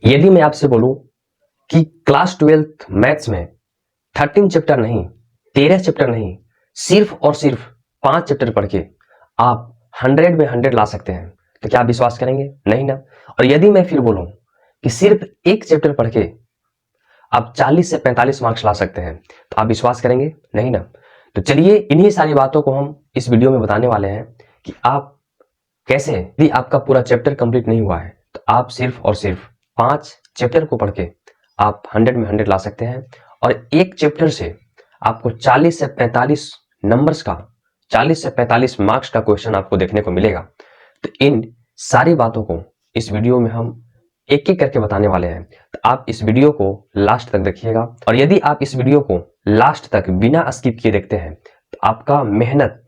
यदि मैं आपसे बोलूं कि क्लास 12th मैथ्स में 13 चैप्टर नहीं, 13 चैप्टर नहीं, सिर्फ और सिर्फ 5 चैप्टर पढ़ के आप 100 में 100 ला सकते हैं, तो क्या आप विश्वास करेंगे? नहीं ना। और यदि मैं फिर बोलूं कि सिर्फ एक चैप्टर पढ़ के आप 40 से 45 मार्क्स ला सकते हैं, तो आप विश्वास करेंगे? नहीं ना। तो चलिए इन्हीं सारी बातों को हम इस वीडियो में बताने वाले हैं कि आप कैसे, यदि आपका पूरा चैप्टर कंप्लीट नहीं हुआ है तो आप सिर्फ और सिर्फ 5 चैप्टर को पढ़ के आप 100 में 100 ला सकते हैं। और एक चैप्टर से आपको 40 से 45 नंबर्स का, 40 से 45 मार्क्स का क्वेश्चन आपको देखने को मिलेगा। तो इन सारी बातों को इस वीडियो में हम एक एक करके बताने वाले हैं, तो आप इस वीडियो को लास्ट तक देखिएगा। और यदि आप इस वीडियो को लास्ट तक बिना स्किप किए देखते हैं तो आपका मेहनत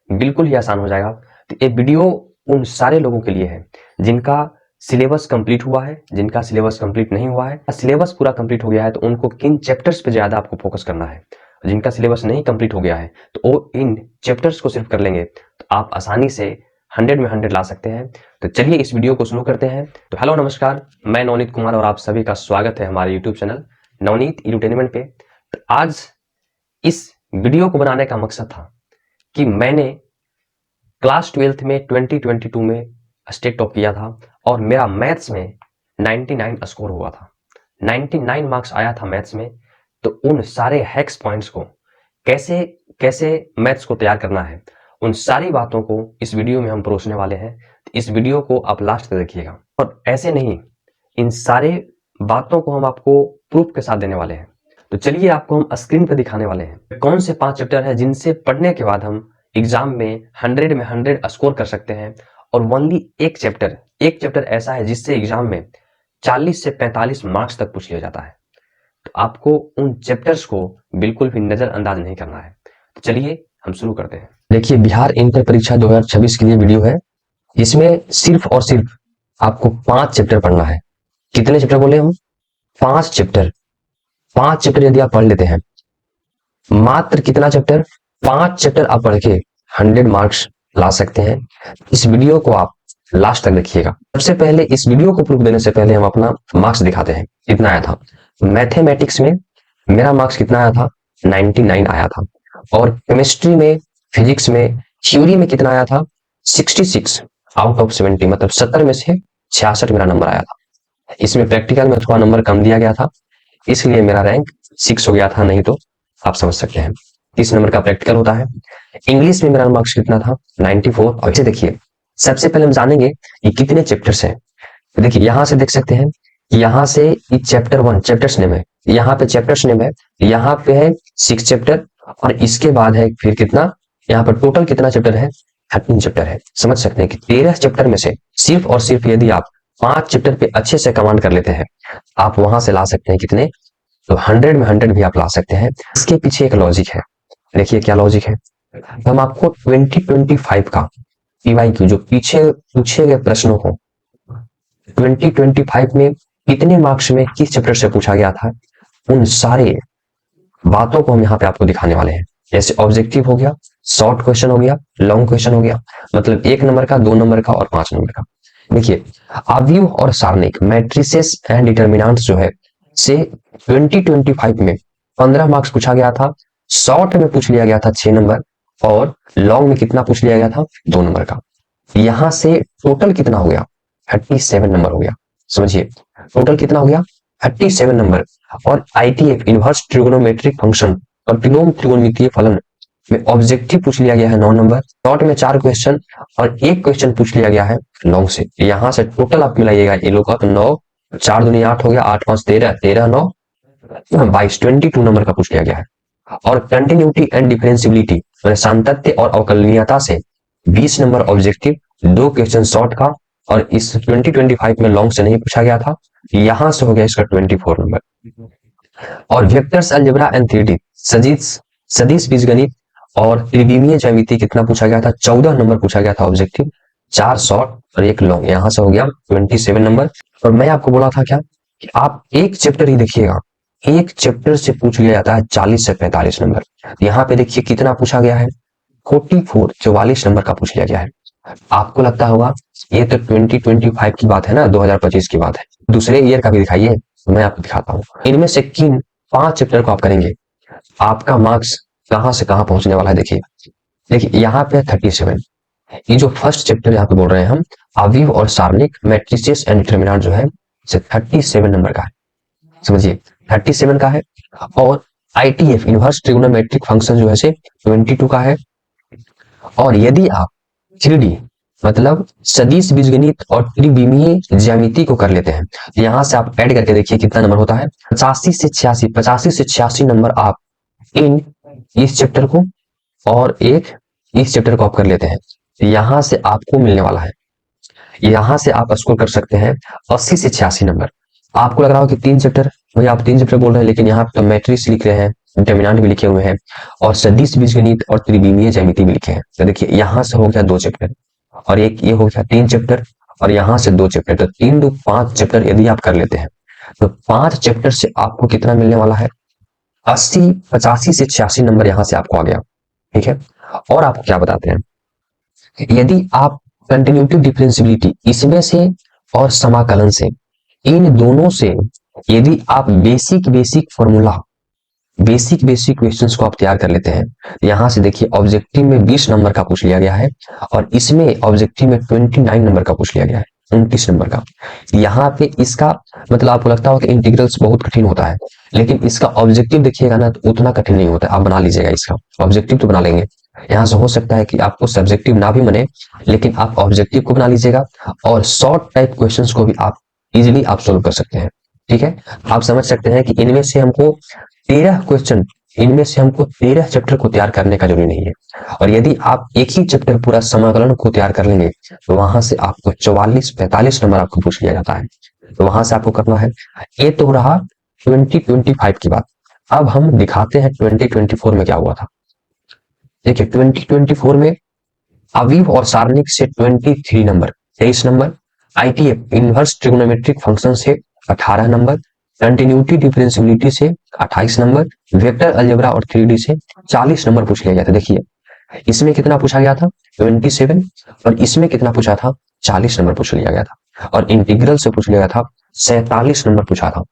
बिल्कुल ही आसान हो जाएगा। तो ये वीडियो उन सारे लोगों के लिए है जिनका सिलेबस कंप्लीट हुआ है, जिनका सिलेबस कंप्लीट नहीं हुआ है। सिलेबस पूरा कंप्लीट हो गया है तो उनको किन चैप्टर्स पे ज्यादा आपको फोकस करना है। जिनका सिलेबस नहीं कंप्लीट हो गया है तो वो इन चैप्टर्स को सिर्फ कर लेंगे तो आप आसानी से 100 में 100 ला सकते हैं। तो चलिए इस वीडियो को शुरू करते हैं। तो हेलो नमस्कार, मैं नवनीत कुमार और आप सभी का स्वागत है हमारे यूट्यूब चैनल नवनीत एडुटेनमेंट पे। तो आज इस वीडियो को बनाने का मकसद था कि मैंने क्लास 12th में 2022 में स्टेट टॉप किया था और मेरा मैथ्स में 99 स्कोर हुआ था, 99 मार्क्स आया था मैथ्स में। तो उन सारे हैक्स पॉइंट्स को कैसे कैसे मैथ्स को तैयार करना है, उन सारी बातों को इस वीडियो में हम परोसने वाले हैं। तो इस वीडियो को आप लास्ट तक देखिएगा। और ऐसे नहीं, इन सारे बातों को हम आपको प्रूफ के साथ देने वाले हैं। तो चलिए आपको हम स्क्रीन पर दिखाने वाले हैं कौन से 5 चैप्टर है जिनसे पढ़ने के बाद हम एग्जाम में 100 में 100 स्कोर कर सकते हैं। और ओनली एक चैप्टर ऐसा है जिससे एग्जाम में 40 से 45 मार्क्स तक पूछ लिया जाता है। तो आपको उन चैप्टर्स को बिल्कुल भी नजरअंदाज नहीं करना है। तो चलिए हम शुरू करते हैं। देखिए, बिहार इंटर परीक्षा 2026 के लिए वीडियो है। इसमें सिर्फ और सिर्फ आपको 5 चैप्टर पढ़ना है। कितने चैप्टर बोले हम? 5 चैप्टर। 5 चैप्टर यदि आप पढ़ लेते हैं, मात्र कितना चैप्टर? 5 चैप्टर आप पढ़ के 100 मार्क्स ला सकते हैं। इस वीडियो को आप लास्ट तक देखिएगा। सबसे पहले इस वीडियो को प्रूफ देने से पहले हम अपना मार्क्स दिखाते हैं कितना आया था। मैथमेटिक्स में मेरा मार्क्स कितना आया था? 99 आया था। और केमिस्ट्री में, फिजिक्स में, थ्योरी में कितना आया था? 66 आउट ऑफ 70, मतलब 70 में से 66 मेरा नंबर आया था। इसमें प्रैक्टिकल में थोड़ा नंबर कम दिया गया था, इसलिए मेरा रैंक 6 हो गया था, नहीं तो आप समझ सकते हैं 30 नंबर का प्रैक्टिकल होता है। इंग्लिश में मेरा मार्क्स कितना था? 94। और इसे देखिए, सबसे पहले हम जानेंगे कि कितने चैप्टर्स हैं। देखिए यहां से देख सकते हैं, यहां से चैप्टर 1 चैप्टर्स नेम है, यहाँ पे चैप्टर्स नेम है, यहाँ पे है 6 चैप्टर और इसके बाद है फिर कितना, यहाँ पर टोटल कितना चैप्टर है? 13 चैप्टर है। समझ सकते हैं कि 13 चैप्टर में से सिर्फ और सिर्फ यदि आप 5 चैप्टर पे अच्छे से कमांड कर लेते हैं, आप वहां से ला सकते हैं कितने? तो 100 में 100 भी आप ला सकते हैं। इसके पीछे एक लॉजिक है। देखिए क्या लॉजिक है। हम आपको 2025 का पीवाईक्यू, जो पीछे पूछे गए प्रश्नों को 2025 में कितने मार्क्स में किस चैप्टर से पूछा गया था, उन सारे बातों को हम यहाँ पे आपको दिखाने वाले हैं। जैसे ऑब्जेक्टिव हो गया, शॉर्ट क्वेश्चन हो गया, लॉन्ग क्वेश्चन हो गया, मतलब 1 नंबर का, 2 नंबर का और 5 नंबर का। देखिए, अवयव और सारणिक, मैट्रिसेस एंड डिटर्मिनेंट्स जो है से 2025 में 15 मार्क्स पूछा गया था। शॉर्ट में पूछ लिया गया था 6 नंबर और लॉन्ग में कितना पूछ लिया गया था? 2 नंबर का। यहां से टोटल कितना हो गया? 37 नंबर हो गया। समझिए, टोटल कितना हो गया? 37 नंबर। और आईटीएफ, इनवर्स ट्रिगोनोमेट्रिक फंक्शन और विलोम त्रिकोणमितीय फलन में ऑब्जेक्टिव पूछ लिया गया है 9 नंबर। शॉर्ट में 4 क्वेश्चन और 1 क्वेश्चन पूछ लिया गया है लॉन्ग से। यहां से टोटल आप मिलाइएगा ये लोग का, तो 9 4 दूनी 8 हो गया, 8 5 13, 13 9 22, 22 नंबर का पूछ लिया गया है। और कंटिन्यूटी एंड डिफरेंशियबिलिटी, मतलब सातत्य और अवकलनीयता से 20 नंबर ऑब्जेक्टिव, 2 क्वेश्चन शॉर्ट का, और इस 2025 में लॉन्ग से नहीं पूछा गया था, यहां से हो गया इसका 24 नंबर। और वेक्टर्स अलजेब्रा एंड 3D, सदिश बीजगणित और त्रिविमीय ज्यामिति कितना पूछा गया था? 14 नंबर पूछा गया था ऑब्जेक्टिव, 4 शॉर्ट और 1 लॉन्ग, यहां से हो गया 27 नंबर। और मैं आपको बोला था क्या कि आप एक चैप्टर ही देखिएगा, एक चैप्टर से पूछ लिया जाता है 40 से 45 नंबर। यहाँ पे देखिए कितना पूछा गया है? 44 नंबर का पूछ लिया गया है। आपको लगता होगा ये तो 2025 की बात है ना, 2025 की बात है, दूसरे ईयर का भी दिखाइए, मैं आपको दिखाता हूँ। इनमें से किन 5 चैप्टर को आप करेंगे, आपका मार्क्स कहां से कहां पहुंचने वाला है। देखिए देखिए यहाँ पे 37, ये जो फर्स्ट चैप्टर यहाँ पे बोल रहे हैं हम, अवयव और सारणिक मैट्रिसेस एंड डिटरमिनेंट जो है 37 नंबर का है, समझिए 37 का है। और ITF इनवर्स ट्रिग्नोमेट्रिक फंक्शन जो है 22 का है। और यदि आप 3D मतलब सदिश बीजगणित और त्रिविमीय ज्यामिति को कर लेते हैं, यहां से आप ऐड करके देखिए कितना नंबर होता है, 85 से 86 नंबर आप इन इस चैप्टर को और एक इस चैप्टर को आप कर लेते हैं, यहां से आपको मिलने वाला है, यहां से आप स्कोर कर सकते हैं 80 से 86 नंबर। आपको लग रहा हो कि 3 चैप्टर, भैया आप 3 चैप्टर बोल रहे हैं, लेकिन यहाँ पे मैट्रिक्स लिख रहे हैं, डिटरमिनेंट भी लिखे हुए हैं और सदिश बीजगणित और त्रिविमीय ज्यामिति भी लिखे हैं। तो देखिए यहाँ से हो गया 2 चैप्टर और एक ये हो गया 3 चैप्टर और यहाँ से 2 चैप्टर, तो 3 2 5 चैप्टर यदि आप कर लेते हैं तो 5 चैप्टर से आपको कितना मिलने वाला है, 85 से 86 नंबर यहाँ से आपको आ गया। ठीक है, और आपको क्या बताते हैं, यदि आप कंटिन्यूटी डिफरेंशियबिलिटी इसमें से और समाकलन से, इन दोनों से यदि आप बेसिक फॉर्मूला बेसिक क्वेश्चंस को आप तैयार कर लेते हैं, यहां से देखिए ऑब्जेक्टिव में 20 नंबर का पूछ लिया गया है और इसमें ऑब्जेक्टिव में 29 नंबर का पूछ लिया गया है, 29 नंबर का। यहाँ पे इसका मतलब आपको लगता हो कि इंटीग्रल्स बहुत कठिन होता है, लेकिन इसका ऑब्जेक्टिव देखिएगा ना तो उतना कठिन नहीं होता है, आप बना लीजिएगा, इसका ऑब्जेक्टिव तो बना लेंगे। यहाँ से हो सकता है कि आपको सब्जेक्टिव ना भी बने, लेकिन आप ऑब्जेक्टिव को बना लीजिएगा और शॉर्ट टाइप क्वेश्चंस को भी आप इजीली आप सोल्व कर सकते हैं। ठीक है, आप समझ सकते हैं कि इनमें से हमको 13 क्वेश्चन, इनमें से हमको 13 चैप्टर को तैयार करने का जरूरी नहीं है। और यदि आप एक ही चैप्टर पूरा समाकलन को तैयार कर लेंगे तो वहां से आपको 44-45 नंबर आपको पूछ लिया जाता है, तो वहां से आपको करना है। ये तो रहा 2025 की बात। अब हम दिखाते हैं 2024 में क्या हुआ था। देखिए 2024 में अवयव और सारणिक से 23 number, 23 number, ITF inverse trigonometric function से 18 नंबर, कंटिन्यूटी डिफरेंशियबिलिटी से 28 नंबर, वेक्टर अलजेब्रा और 3D से 40 नंबर पूछ लिया गया था। देखिए इसमें कितना पूछा गया था, 27, और इसमें कितना पूछा था, 40 नंबर पूछ लिया गया था। और इंटीग्रल से पूछ लिया गया था 47 नंबर पूछा था।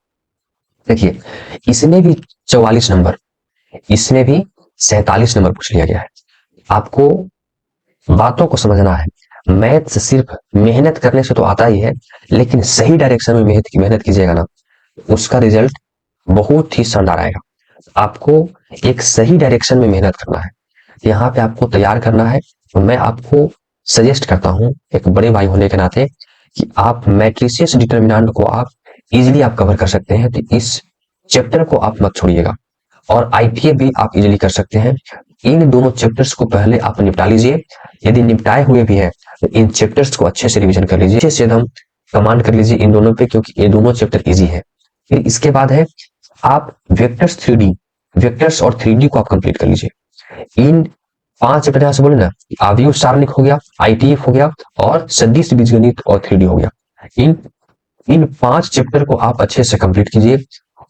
देखिए इसमें भी 44 नंबर, इसमें भी 47 नंबर पूछ लिया गया है। आपको बातों को समझना है, मैथ्स सिर्फ मेहनत करने से तो आता ही है, लेकिन सही डायरेक्शन में मेहनत कीजिएगा ना, उसका रिजल्ट बहुत ही शानदार आएगा। आपको एक सही डायरेक्शन में मेहनत करना है, यहाँ पे आपको तैयार करना है। तो मैं आपको सजेस्ट करता हूँ एक बड़े भाई होने के नाते कि आप मैट्रिसेस डिटरमिनेंट को आप इजीली आप कवर कर सकते हैं, तो इस चैप्टर को आप मत छोड़िएगा। और ITF भी आप इजीली कर सकते हैं। इन दोनों चैप्टर्स को पहले आप निपटा लीजिए, यदि निपटाए हुए भी है तो इन चैप्टर्स को अच्छे से रिवीजन कर लीजिए, अच्छे से एकदम कमांड कर लीजिए इन दोनों पे, क्योंकि ये दोनों चैप्टर इजी है। फिर इसके बाद है आप वेक्टर्स और 3D को आप कंप्लीट कर लीजिए। इन 5 चैप्टर यहां से बोले ना, अवयव सारणिक हो गया, ITF हो गया और सदिश बीजगणित और 3D हो गया। इन 5 चैप्टर को आप अच्छे से कंप्लीट कीजिए।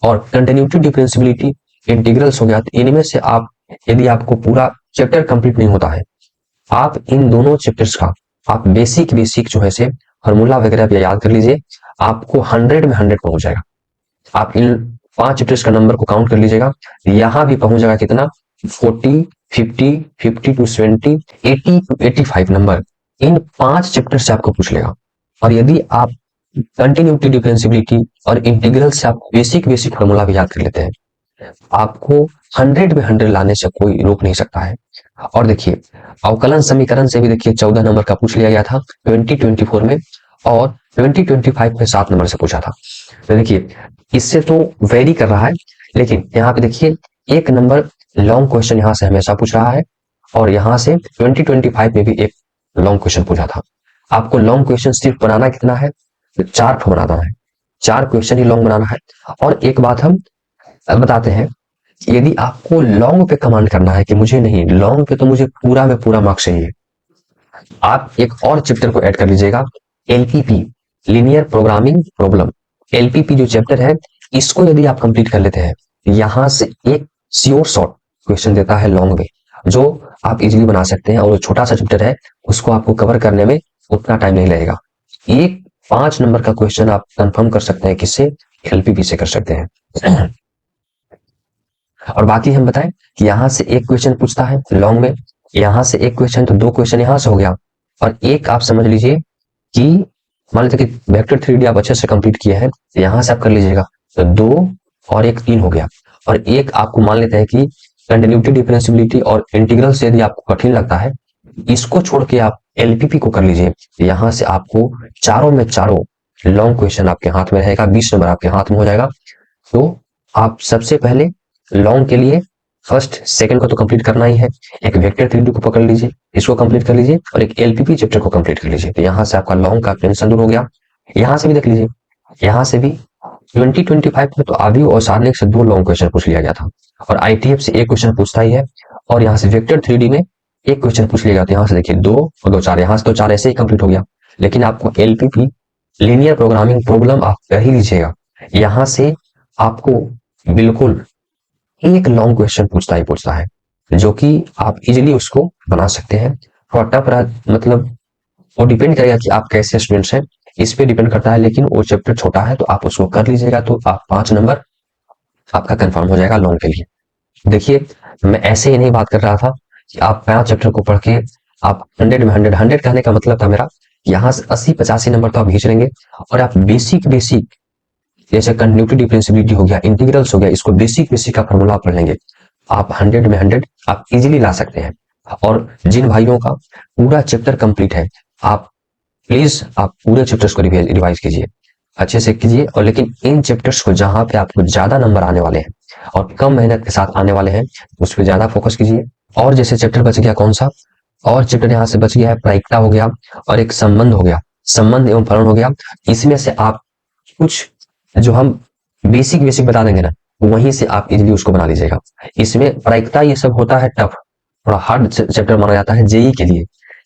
और कंटिन्यूटी डिफरेंशियबिलिटी, इंटीग्रल्स हो गया, तो इनमें से आप यदि आपको पूरा चैप्टर कंप्लीट नहीं होता है, आप इन दोनों चैप्टर्स का आप बेसिक जो है से फॉर्मूला वगैरह भी याद कर लीजिए, आपको 100 में 100 पहुंच जाएगा। आप इन 5 चैप्टर्स का नंबर को काउंट कर लीजिएगा, यहां भी पहुंच जाएगा कितना, 40, 50, 50 to 70, 80 to 85 number in 5 chapter से आपको पूछ लेगा। और यदि आप कंटिन्यूटी डिफरेंशियबिलिटी और इंटीग्रल से आप बेसिक फॉर्मूला भी याद कर लेते हैं, आपको 100 में 100 लाने से कोई रोक नहीं सकता है। और देखिए अवकलन समीकरण से भी देखिए 14 नंबर का पूछ लिया गया था 2024 में, और 2025 में 7 नंबर से पूछा था। तो देखिए इससे तो वेरी कर रहा है, लेकिन यहाँ पे देखिए 1 नंबर लॉन्ग क्वेश्चन यहाँ से हमेशा पूछ रहा है, और यहाँ से 2025 में भी एक लॉन्ग क्वेश्चन पूछा था। आपको लॉन्ग क्वेश्चन सिर्फ बनाना कितना है, 4 बनाना है, 4 क्वेश्चन ही लॉन्ग बनाना है। और एक बात हम बताते हैं, यदि आपको लॉन्ग पे कमांड करना है कि मुझे नहीं, लॉन्ग पे तो मुझे पूरा में पूरा मार्क्स चाहिए, आप एक और चैप्टर को ऐड कर लीजिएगा, LPP linear programming problem. LPP जो चैप्टर है, इसको यदि आप कंप्लीट कर लेते हैं, यहां से एक श्योर शॉर्ट क्वेश्चन देता है लॉन्ग में, जो आप इजीली बना सकते हैं। और वो छोटा सा चैप्टर है, उसको आपको कवर करने में उतना टाइम नहीं लगेगा। एक 5 नंबर का क्वेश्चन आप कंफर्म कर सकते हैं, किससे? एलपीपी से कर सकते हैं। और बाकी हम बताएं कि यहां से एक क्वेश्चन पूछता है लॉन्ग में, यहां से एक क्वेश्चन, तो 2 क्वेश्चन यहां से हो गया, और एक आप समझ लीजिए कि मान लीजिए कि वेक्टर 3D आप अच्छे से कंप्लीट किया है, तो यहां से आप कर लीजिएगा, तो 2 और 1 3 हो गया। और एक आपको मान लेते हैं कि कंटिन्यूटी, डिफरेंशियबिलिटी और इंटीग्रल से यदि आपको कठिन लगता है, इसको छोड़ के आप एलपीपी को कर लीजिए। यहां से आपको चारों में चारों लॉन्ग क्वेश्चन आपके हाथ में रहेगा, 20 नंबर आपके हाथ में हो जाएगा। तो आप सबसे पहले लॉन्ग के लिए फर्स्ट सेकंड को तो कंप्लीट करना ही है, एक वेक्टर 3D को पकड़ लीजिए, इसको कंप्लीट कर लीजिए, और एक एलपीपी चैप्टर को कंप्लीट कर लीजिए। तो यहां से आपका लॉन्ग का टेंशन दूर हो गया। यहां से भी देख लीजिए, यहां से भी 2025 में तो आदि और सारणिक से 2 लॉन्ग क्वेश्चन पूछ लिया गया था, और आईटीएफ से एक क्वेश्चन पूछता ही है, और यहाँ से वेक्टर 3D में एक क्वेश्चन पूछ लिया गया। तो यहाँ से देखिए 2 और 2 4, यहाँ से तो 4 ऐसे ही कंप्लीट हो गया। लेकिन आपको एलपीपी लीनियर प्रोग्रामिंग प्रॉब्लम आप कर ही लीजिएगा, यहां से आपको बिल्कुल एक लॉन्ग क्वेश्चन पूछता ही पूछता है, जो कि आप इजीली उसको बना सकते हैं। थोड़ा टफ मतलब वो डिपेंड करेगा कि आप कैसे स्टूडेंट्स हैं, इस पे डिपेंड करता है, लेकिन वो चैप्टर छोटा है तो आप उसको कर लीजिएगा, तो आप 5 नंबर आपका कंफर्म हो जाएगा लॉन्ग के लिए। देखिए, मैं ऐसे ही नहीं बात कर रहा था कि आप 5 चैप्टर को पढ़ के आप 100 में 100 कहने का मतलब था मेरा, यहाँ से 80-85 नंबर तो आप खींच लेंगे, और आप बेसिक जैसे कंटिन्यूटी, डिफरेंशियबिलिटी हो गया, इंटीग्रल्स हो गया, इसको बेसिक का फॉर्मूला पढ़ लेंगे, आप 100 में 100 आप इजीली ला सकते हैं। और जिन भाइयों का पूरा चैप्टर कंप्लीट है, आप प्लीज आप पूरे चैप्टर्स को रिवाइज कीजिए, अच्छे से कीजिए, और लेकिन इन चैप्टर्स को जहां पे आपको ज्यादा नंबर आने वाले हैं और कम मेहनत के साथ आने वाले हैं, उस पर ज्यादा फोकस कीजिए। और जैसे चैप्टर बच गया कौन सा, और चैप्टर यहाँ से बच गया है प्रायिकता हो गया, और एक संबंध हो गया, संबंध एवं फलन हो गया। इसमें से आप कुछ जो हम बेसिक बता देंगे ना, वहीं से आप इजीली उसको बना लीजिएगा। इसमें प्रायिकता ये सब होता है टफ, थोड़ा हार्ड चैप्टर माना जाता है जेई के लिए,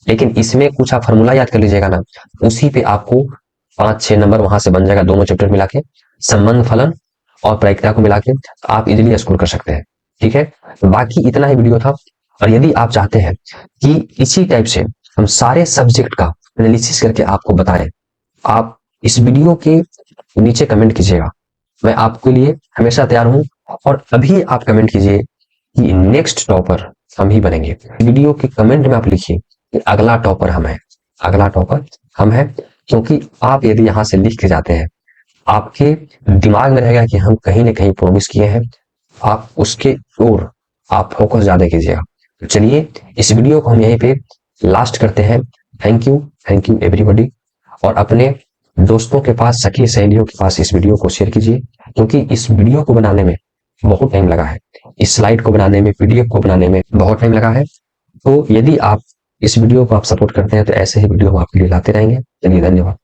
लेकिन इसमें कुछ आप फॉर्मूला याद कर लीजिएगा ना, उसी पे आपको 5-6 नंबर वहां से बन जाएगा, दोनों चैप्टर मिला के, संबंध फलन और प्रायिकता को मिला के आप इजीली स्कोर कर सकते हैं। ठीक है, तो बाकी इतना ही वीडियो था। और यदि आप चाहते हैं कि इसी टाइप से हम सारे सब्जेक्ट का एनालिसिस करके आपको बताएं, आप इस वीडियो के नीचे कमेंट कीजिएगा, मैं आपके लिए हमेशा तैयार हूं। और अभी आप कमेंट कीजिए कि नेक्स्ट टॉपर हम ही बनेंगे। वीडियो के कमेंट में आप लिखिए कि अगला टॉपर हम है, अगला टॉपर हम है, क्योंकि आप यदि यहां से लिख के जाते हैं, आपके दिमाग में रहेगा कि हम कहीं ना कहीं प्रोमिस किए हैं, आप उसके ओर आप फोकस ज्यादा कीजिएगा। तो चलिए, इस वीडियो को हम यहीं पे लास्ट करते हैं। Thank you everybody. और अपने दोस्तों के पास, सखी सहेलियों के पास इस वीडियो को शेयर कीजिए, क्योंकि इस वीडियो को बनाने में बहुत टाइम लगा है, इस स्लाइड को बनाने में, पीडीएफ को बनाने में बहुत टाइम लगा है। तो यदि आप इस वीडियो को आप सपोर्ट करते हैं, तो ऐसे ही वीडियो हम आपके लिए लाते रहेंगे। चलिए, धन्यवाद।